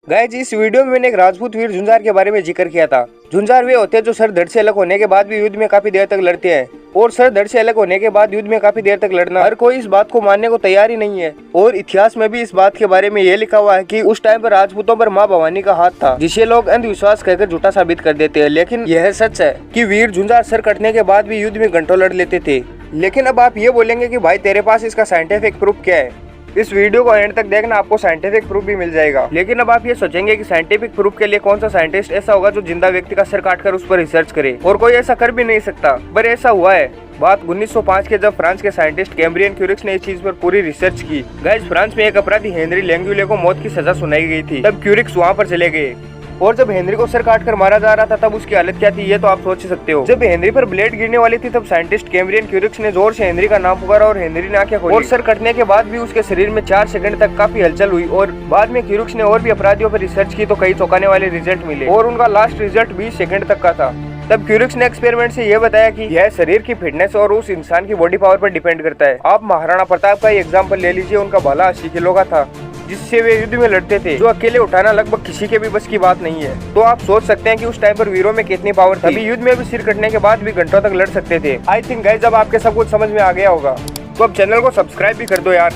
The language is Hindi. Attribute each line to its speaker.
Speaker 1: गाइस इस वीडियो में मैंने एक राजपूत वीर झुंझार के बारे में जिक्र किया था। झुंझार वे होते हैं जो सर धड़ से अलग होने के बाद भी युद्ध में काफी देर तक लड़ते हैं और सर धड़ से अलग होने के बाद युद्ध में काफी देर तक लड़ना हर कोई इस बात को मानने को तैयार ही नहीं है। और इतिहास में भी इस बात के बारे में ये लिखा हुआ है कि उस टाइम पर राजपूतों पर माँ भवानी का हाथ था, जिसे लोग अंधविश्वास कहकर झूठा साबित कर देते हैं। लेकिन यह सच है कि वीर झुंझार सर कटने के बाद भी युद्ध में घंटों लड़ लेते थे। लेकिन अब आप ये बोलेंगे कि भाई तेरे पास इसका साइंटिफिक प्रूफ क्या है? इस वीडियो को एंड तक देखना, आपको साइंटिफिक प्रूफ भी मिल जाएगा। लेकिन अब आप ये सोचेंगे कि साइंटिफिक प्रूफ के लिए कौन सा साइंटिस्ट ऐसा होगा जो जिंदा व्यक्ति का सर काटकर उस पर रिसर्च करे, और कोई ऐसा कर भी नहीं सकता। पर ऐसा हुआ है। बात 1905 के जब फ्रांस के साइंटिस्ट कैम्ब्रियन क्यूरिक्स ने इस चीज पर पूरी रिसर्च की। गाइस फ्रांस में एक अपराधी हेनरी लैंगुले को मौत की सजा सुनाई गई थी। तब क्यूरिक्स वहाँ पर चले गए और जब हेनरी को सर काटकर मारा जा रहा था तब उसकी हालत क्या थी ये तो आप सोच सकते हो। जब हेनरी पर ब्लेड गिरने वाली थी तब साइंटिस्ट कैम्ब्रियन क्यूरिक्स ने जोर से हेनरी का नाम पुकारा और हेनरी ने आंखें खोली। और सर कटने के बाद भी उसके शरीर में 4 सेकंड तक काफी हलचल हुई। और बाद में क्यूरिक्स ने और भी अपराधियों पर रिसर्च की तो कई चौंकाने वाले रिजल्ट मिले और उनका लास्ट रिजल्ट 20 सेकंड तक का था। तब क्यूरिक्स ने एक्सपेरिमेंट से यह बताया कि यह शरीर की फिटनेस और उस इंसान की बॉडी पावर पर डिपेंड करता है। आप महाराणा प्रताप का एग्जाम्पल ले लीजिए, उनका भाला 80 किलो का था जिससे वे युद्ध में लड़ते थे, जो अकेले उठाना लगभग किसी के भी बस की बात नहीं है। तो आप सोच सकते हैं कि उस टाइम पर वीरों में कितनी पावर थी। अभी युद्ध में भी सिर कटने के बाद भी घंटों तक लड़ सकते थे। आई थिंक गाइस अब आपके सब कुछ समझ में आ गया होगा, तो अब चैनल को सब्सक्राइब भी कर दो यार।